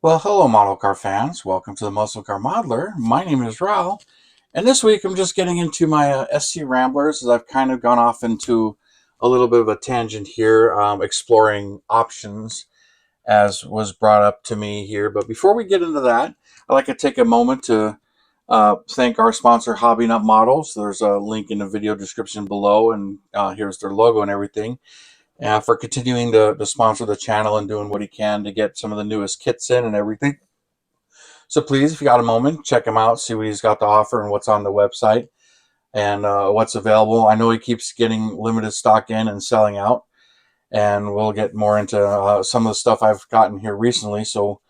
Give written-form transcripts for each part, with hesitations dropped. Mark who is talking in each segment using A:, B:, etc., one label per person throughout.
A: Well, hello, model car fans. Welcome to the Muscle Car Modeler. My name is Raul, and this week I'm just getting into my SC Ramblers as I've kind of gone off into a little bit of a tangent here, exploring options as was brought up to me here. But before we get into that, I'd like to take a moment to thank our sponsor, Hobby Nut Models. There's a link in the video description below, and here's their logo and everything for continuing to sponsor the channel and doing what he can to get some of the newest kits in and everything. So please, if you got a moment, check him out, see what he's got to offer and what's on the website and what's available. I know he keeps getting limited stock in and selling out, and we'll get more into some of the stuff I've gotten here recently, so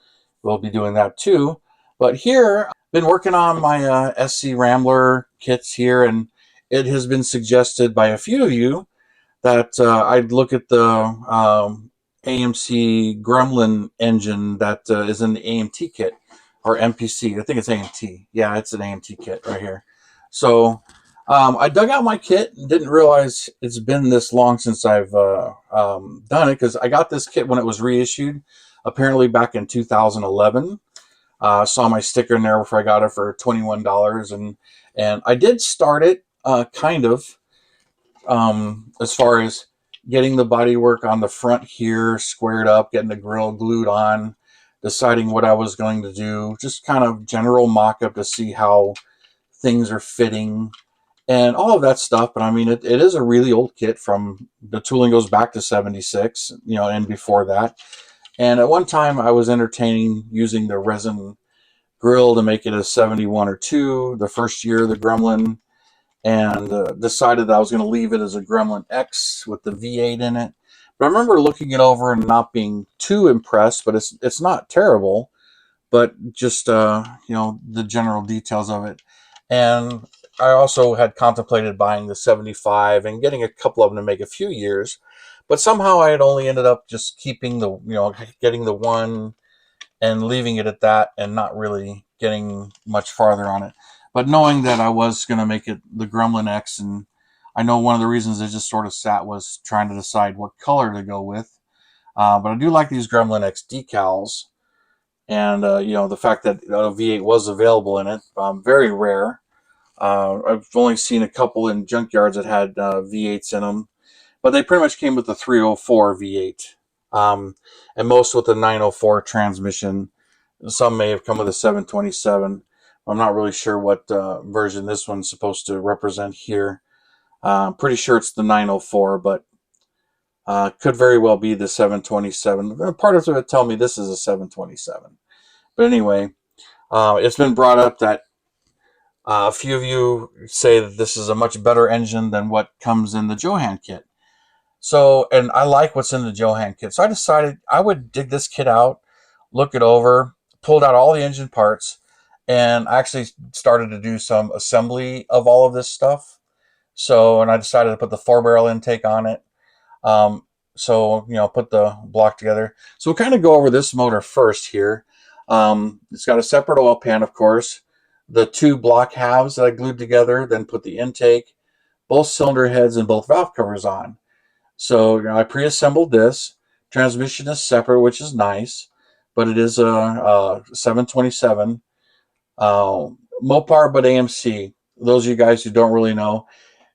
A: we'll be doing that too. But here, I've been working on my SC Rambler kits here, and it has been suggested by a few of you that I'd look at the AMC Gremlin engine that is in the AMT kit, or MPC. I think it's AMT. Yeah, it's an AMT kit right here. So I dug out my kit and didn't realize it's been this long since I've done it, because I got this kit when it was reissued, apparently back in 2011. Saw my sticker in there before I got it for $21, and I did start it kind of as far as getting the bodywork on the front here squared up, getting the grill glued on, deciding what I was going to do, just kind of general mock-up to see how things are fitting and all of that stuff. But I mean, it is a really old kit. From the tooling goes back to 76, and before that. And at one time I was entertaining using the resin grill to make it a 71 or 2 the first year of the Gremlin, and decided that I was going to leave it as a Gremlin X with the V8 in it. But I remember looking it over and not being too impressed, but it's not terrible, but just the general details of it. And I also had contemplated buying the 75 and getting a couple of them to make a few years, but somehow I had only ended up just keeping getting the one and leaving it at that and not really getting much farther on it. But knowing that I was going to make it the Gremlin X, and I know one of the reasons it just sort of sat was trying to decide what color to go with. But I do like these Gremlin X decals, and the fact that a V8 was available in it, very rare. I've only seen a couple in junkyards that had V8s in them, but they pretty much came with the 304 V8, and most with the 904 transmission. Some may have come with a 727. I'm not really sure what version this one's supposed to represent here. I'm pretty sure it's the 904, but could very well be the 727. Part of it tell me this is a 727. But anyway, it's been brought up that a few of you say that this is a much better engine than what comes in the Johan kit. So, and I like what's in the Johan kit. So I decided I would dig this kit out, look it over, pulled out all the engine parts, and I actually started to do some assembly of all of this stuff. So, and I decided to put the 4-barrel intake on it. Put the block together. So we'll kind of go over this motor first here. It's got a separate oil pan, of course, the 2 block halves that I glued together, then put the intake, both cylinder heads, and both valve covers on. So I pre-assembled this. Transmission is separate, which is nice, but it is a 727 Mopar, but AMC. Those of you guys who don't really know,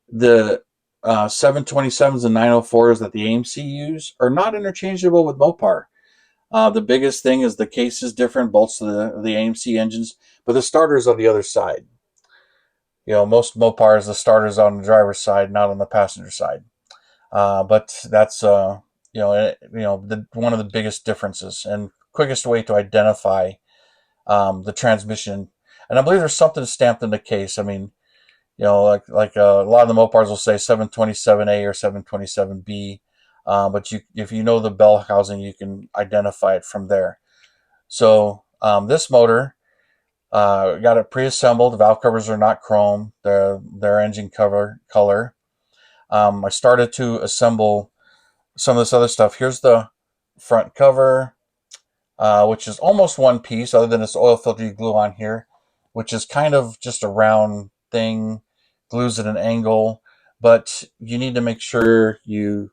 A: the 727s and 904s that the AMC use are not interchangeable with Mopar. The biggest thing is the case is different, bolts of the AMC engines, but the starter's on the other side. Most Mopars, the starter's on the driver's side, not on the passenger side. But that's one of the biggest differences and quickest way to identify the transmission. And I believe there's something stamped in the case. I mean, like a lot of the Mopars will say 727A or 727B, but if you know the bell housing, you can identify it from there. So this motor, got it pre-assembled. The valve covers are not chrome; they're engine color. I started to assemble some of this other stuff. Here's the front cover, which is almost one piece, other than this oil filter you glue on here, which is kind of just a round thing, glues at an angle, but you need to make sure you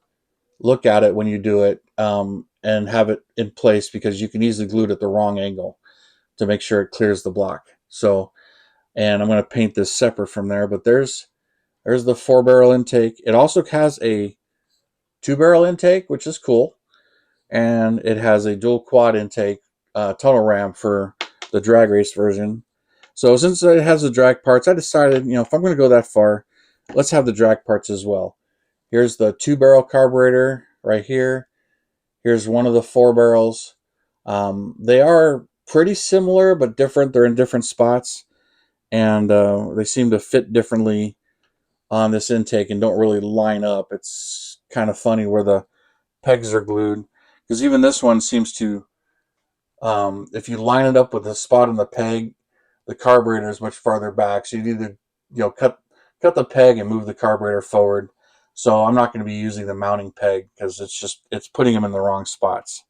A: look at it when you do it, and and have it in place, because you can easily glue it at the wrong angle to make sure it clears the block. So, and I'm going to paint this separate from there, but there's the 4-barrel intake. It also has a 2-barrel intake, which is cool. And it has a dual quad intake tunnel ram for the drag race version. So since it has the drag parts, I decided, if I'm going to go that far, let's have the drag parts as well. Here's the 2-barrel carburetor right here. Here's one of the 4 barrels. They are pretty similar but different. They're in different spots, and they seem to fit differently on this intake and don't really line up. It's kind of funny where the pegs are glued, because even this one seems to, if you line it up with the spot on the peg, the carburetor is much farther back. So you either cut the peg and move the carburetor forward. So I'm not going to be using the mounting peg, because it's putting them in the wrong spots.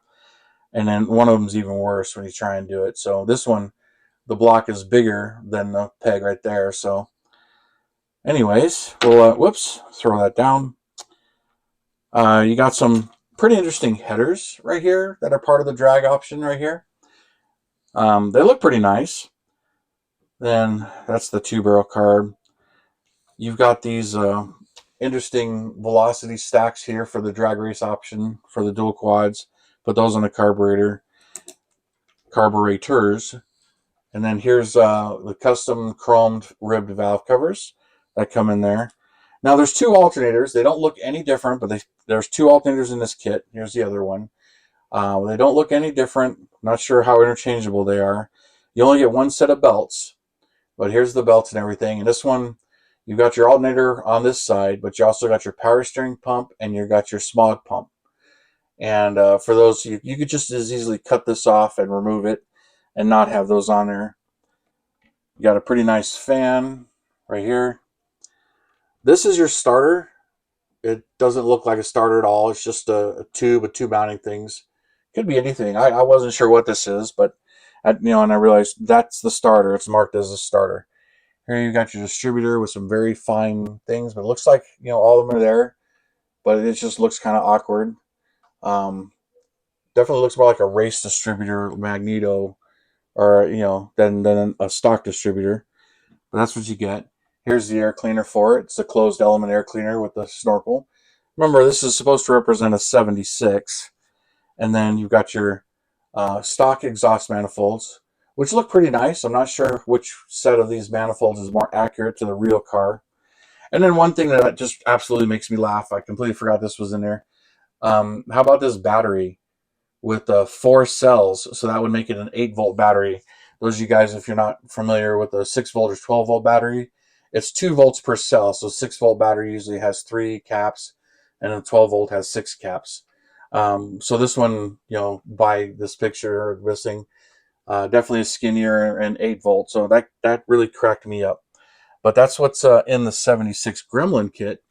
A: And then one of them's even worse when you try and do it. So this one, the block is bigger than the peg right there. So anyways, we'll whoops, throw that down. You got some pretty interesting headers right here that are part of the drag option right here. They look pretty nice. Then that's the 2-barrel carb. You've got these interesting velocity stacks here for the drag race option for the dual quads. Put those on the carburetors. And then here's the custom chromed ribbed valve covers that come in there. Now there's 2 alternators. They don't look any different, but there's 2 alternators in this kit. Here's the other one. They don't look any different. Not sure how interchangeable they are. You only get 1 set of belts, but here's the belts and everything. And this one, you've got your alternator on this side, but you also got your power steering pump and you got your smog pump. And for those, you could just as easily cut this off and remove it and not have those on there. You got a pretty nice fan right here. This is your starter. It doesn't look like a starter at all. It's just a tube with 2 mounting things. Could be anything. I wasn't sure what this is, but and I realized that's the starter. It's marked as a starter. Here you got your distributor with some very fine things, but it looks like all of them are there, but it just looks kind of awkward. Definitely looks more like a race distributor magneto, or than a stock distributor. But that's what you get. Here's the air cleaner for it. It's a closed element air cleaner with the snorkel. Remember, this is supposed to represent a 76. And then you've got your stock exhaust manifolds, which look pretty nice. I'm not sure which set of these manifolds is more accurate to the real car. And then one thing that just absolutely makes me laugh, I completely forgot this was in there. How about this battery with 4 cells? So that would make it an 8-volt battery. Those of you guys, if you're not familiar with a 6-volt or 12-volt battery, it's 2 volts per cell. So 6-volt battery usually has 3 caps, and a 12-volt has 6 caps. So this one, by this picture or this thing, definitely is skinnier and 8-volt. So that really cracked me up. But that's what's in the 76 Gremlin kit.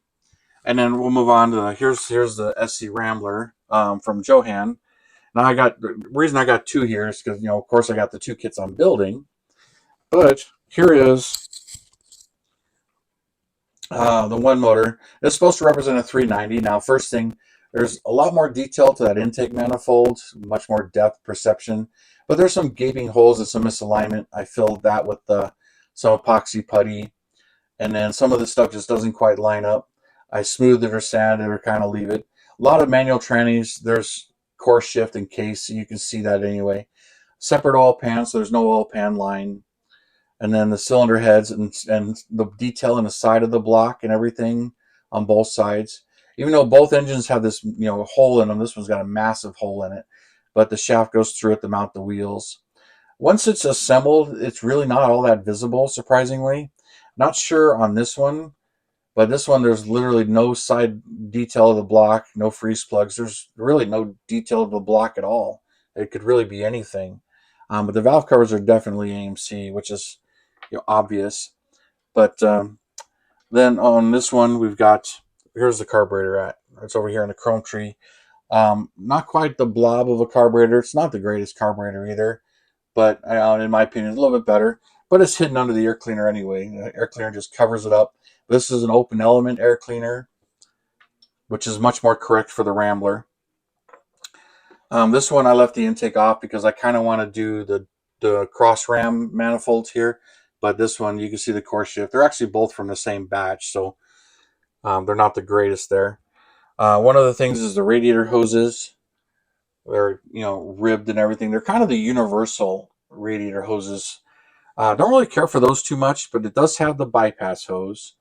A: And then we'll move on to here's the SC Rambler from Johan. Now the reason I got 2 here is because of course I got the 2 kits I'm building. But here is the one motor. It's supposed to represent a 390. Now, first thing, there's a lot more detail to that intake manifold, much more depth perception, but there's some gaping holes and some misalignment. I filled that with some epoxy putty, and then some of the stuff just doesn't quite line up. I smoothed it or sanded it or kind of leave it. A lot of manual trannies. There's core shift and case, so you can see that anyway. Separate oil pan, so there's no oil pan line. And then the cylinder heads and the detail in the side of the block and everything on both sides. Even though both engines have this hole in them, this one's got a massive hole in it. But the shaft goes through it to mount the wheels. Once it's assembled, it's really not all that visible, surprisingly. Not sure on this one, but this one there's literally no side detail of the block, no freeze plugs. There's really no detail of the block at all. It could really be anything. But the valve covers are definitely AMC, which is obvious. But then on this one, here's the carburetor at. It's over here in the chrome tree. Not quite the blob of a carburetor. It's not the greatest carburetor either, but in my opinion, it's a little bit better. But it's hidden under the air cleaner anyway. The air cleaner just covers it up. This is an open element air cleaner, which is much more correct for the Rambler. This one I left the intake off because I kind of want to do the cross ram manifolds here, but this one you can see the core shift. They're actually both from the same batch, so they're not the greatest there. One of the things is the radiator hoses. They're ribbed and everything. They're kind of the universal radiator hoses. Don't really care for those too much, but it does have the bypass hose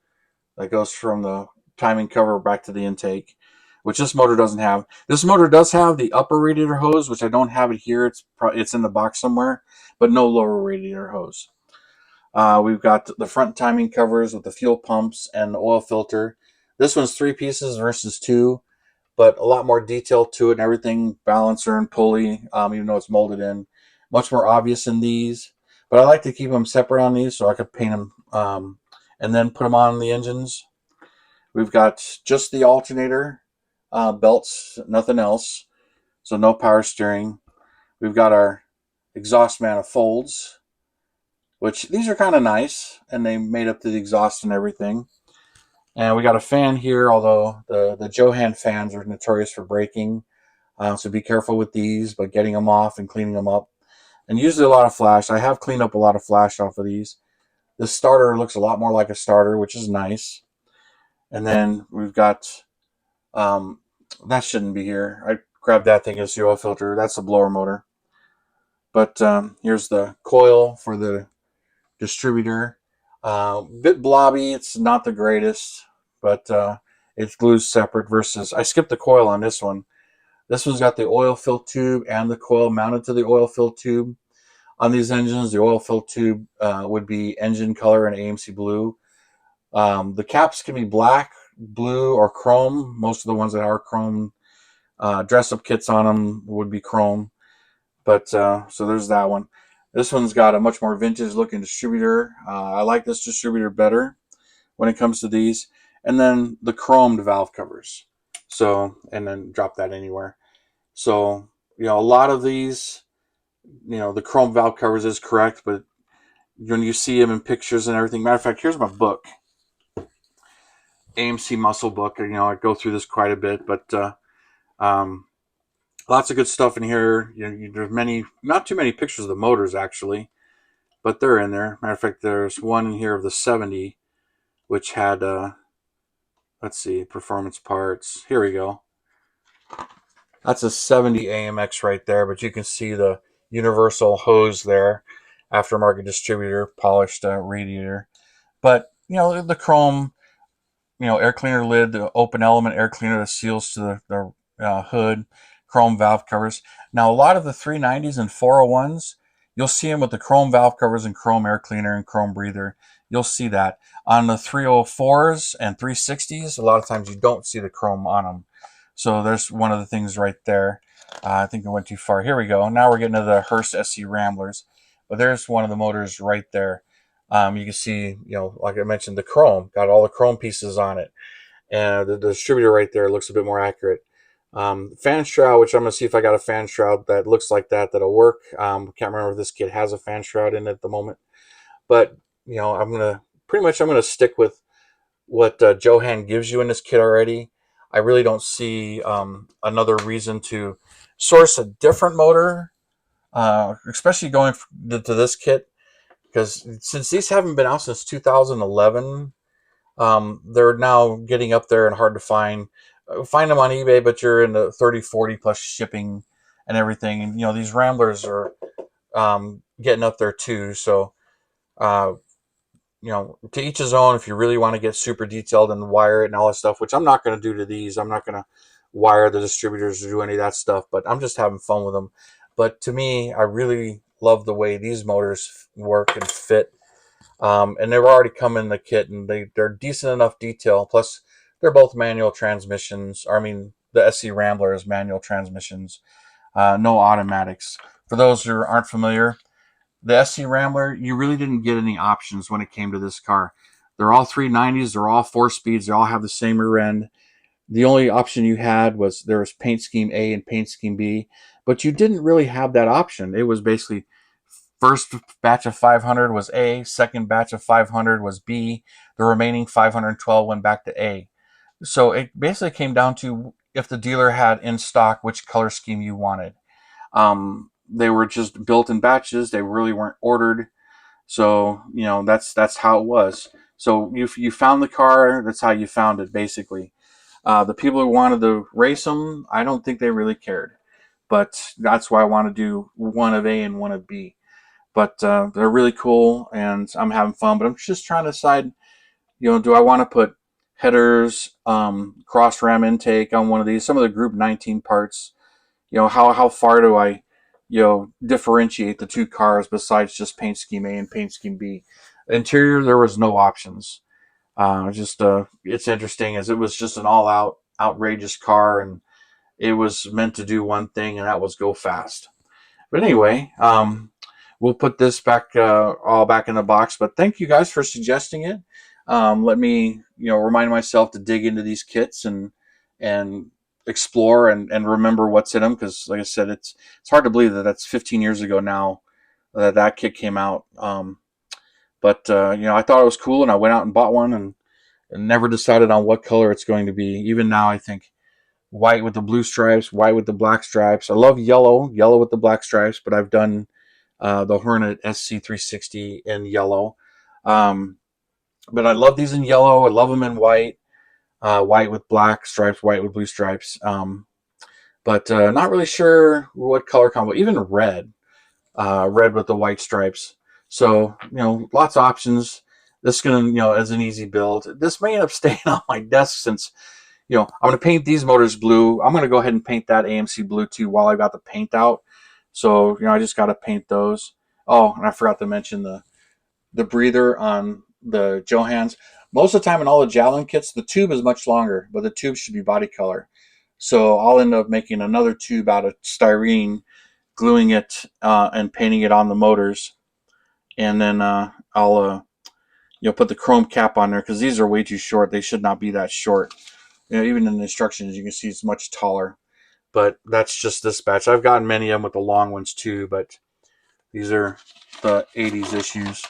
A: that goes from the timing cover back to the intake, which this motor doesn't have. This motor does have the upper radiator hose, which I don't have it here. It's in the box somewhere, but no lower radiator hose. We've got the front timing covers with the fuel pumps and the oil filter. This one's 3 pieces versus 2, but a lot more detail to it and everything. Balancer and pulley, even though it's molded in. Much more obvious in these, but I like to keep them separate on these so I could paint them and then put them on the engines. We've got just the alternator belts, nothing else, so no power steering. We've got our exhaust manifolds, which these are kind of nice, and they made up the exhaust and everything. And we got a fan here, although the Johan fans are notorious for breaking, so be careful with these, but getting them off and cleaning them up. And usually a lot of flash. I have cleaned up a lot of flash off of these. The starter looks a lot more like a starter, which is nice. And then we've got that shouldn't be here. I grabbed that thing as the oil filter. That's the blower motor. But here's the coil for the distributor. Bit blobby. It's not the greatest, but it's glued separate versus I skipped the coil on this one. This one's got the oil fill tube and the coil mounted to the oil fill tube. On these engines, the oil fill tube would be engine color and AMC blue. The caps can be black, blue, or chrome. Most of the ones that are chrome, dress-up kits on them would be chrome. But so there's that one. This one's got a much more vintage-looking distributor. I like this distributor better when it comes to these. And then the chromed valve covers. So, and then drop that anywhere. So, a lot of these, the chrome valve covers is correct, but when you see them in pictures and everything, matter of fact, here's my book, AMC Muscle Book. I go through this quite a bit, but lots of good stuff in here. There's not too many pictures of the motors actually, but they're in there. Matter of fact, there's one in here of the 70, which had let's see, performance parts. Here we go. That's a 70 AMX right there, but you can see the universal hose there, aftermarket distributor, polished radiator. But the chrome, air cleaner lid, the open element air cleaner that seals to the hood, chrome valve covers. Now, a lot of the 390s and 401s, you'll see them with the chrome valve covers and chrome air cleaner and chrome breather. You'll see that. On the 304s and 360s, a lot of times you don't see the chrome on them. So there's one of the things right there. I think I went too far. Here we go. Now we're getting to the Hurst SC Ramblers. But there's one of the motors right there. You can see, like I mentioned, the chrome, got all the chrome pieces on it. And the distributor right there looks a bit more accurate. Fan shroud, which I'm going to see if I got a fan shroud that looks like that'll work. Can't remember if this kit has a fan shroud in it at the moment. But, I'm going to stick with what Johan gives you in this kit already. I really don't see another reason to source a different motor, especially going to this kit, because since these haven't been out since 2011, they're now getting up there and hard to find. Find them on eBay, but you're in the 30, 40 plus shipping and everything. And these Ramblers are getting up there too. So uh, to each his own. If you really want to get super detailed and wire it and all that stuff, which I'm not going to do to these. I'm not going to wire the distributors or do any of that stuff, but I'm just having fun with them. But to me, I really love the way these motors work and fit. And they've already come in the kit, and they're decent enough detail. Plus, they're both manual transmissions. The SC Rambler is manual transmissions, no automatics. For those who aren't familiar, the SC Rambler, you really didn't get any options when it came to this car. They're all 390s. They're all 4 speeds. They all have the same rear end. The only option you had was there was paint scheme A and paint scheme B, but you didn't really have that option. It was basically first batch of 500 was A, second batch of 500 was B, the remaining 512 went back to A. So it basically came down to if the dealer had in stock which color scheme you wanted. They were just built in batches. They really weren't ordered. So, that's how it was. So you found the car. That's how you found it, basically. The people who wanted to race them, I don't think they really cared. But that's why I want to do one of A and one of B. But they're really cool, and I'm having fun. But I'm just trying to decide, do I want to put headers, cross ram intake on one of these? Some of the Group 19 parts. How far do I, differentiate the two cars besides just paint scheme A and paint scheme B? Interior, there was no options. It's interesting as it was just an all-out outrageous car, and it was meant to do one thing, and that was go fast. But anyway, we'll put this back all back in the box. But thank you guys for suggesting it. Let me remind myself to dig into these kits and explore and remember what's in them, because like I said, it's hard to believe that that's 15 years ago now that kit came out. But I thought it was cool, and I went out and bought one, and never decided on what color it's going to be. Even now, I think white with the blue stripes, white with the black stripes. I love yellow with the black stripes, but I've done the Hornet SC 360 in yellow. But I love these in yellow. I love them in white, white with black stripes, white with blue stripes. But not really sure what color combo. Even red, red with the white stripes. So lots of options. This is gonna as an easy build. This may end up staying on my desk since I'm gonna paint these motors blue. I'm gonna go ahead and paint that AMC blue too while I got the paint out. So I just got to paint those. Oh, and I forgot to mention the breather on the Johans. Most of the time in all the Javelin kits, the tube is much longer, but the tube should be body color. So I'll end up making another tube out of styrene, gluing it and painting it on the motors, and then I'll put the chrome cap on there, because these are way too short. They should not be that short. Even in the instructions, you can see it's much taller. But that's just this batch. I've gotten many of them with the long ones too, but these are the 80s issues.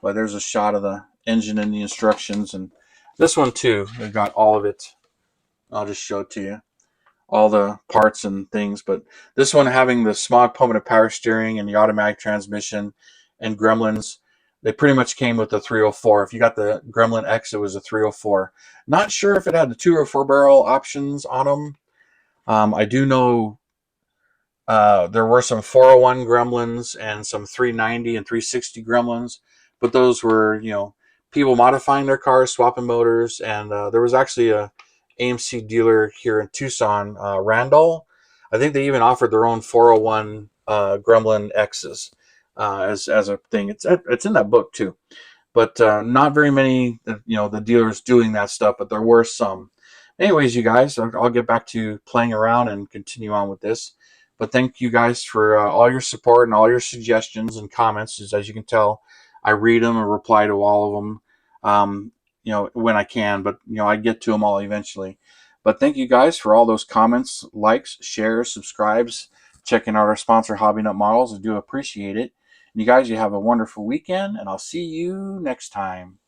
A: But there's a shot of the engine in the instructions, and this one too. They've got all of it. I'll just show it to you, all the parts and things. But this one having the smog pump and power steering and the automatic transmission and gremlins, they pretty much came with the 304. If you got the Gremlin X, it was a 304. Not sure if it had the 2 or 4 barrel options on them. I do know there were some 401 Gremlins and some 390 and 360 Gremlins, but those were, people modifying their cars, swapping motors, and there was actually a AMC dealer here in Tucson, Randall. I think they even offered their own 401 Gremlin X's as a thing. It's in that book too, but not very many, the dealers doing that stuff, but there were some. Anyways, you guys, I'll get back to playing around and continue on with this. But thank you guys for all your support and all your suggestions and comments. As you can tell, I read them and reply to all of them, when I can. But, I get to them all eventually. But thank you guys for all those comments, likes, shares, subscribes, checking out our sponsor, Hobby Nut Models. I do appreciate it. And you guys, you have a wonderful weekend, and I'll see you next time.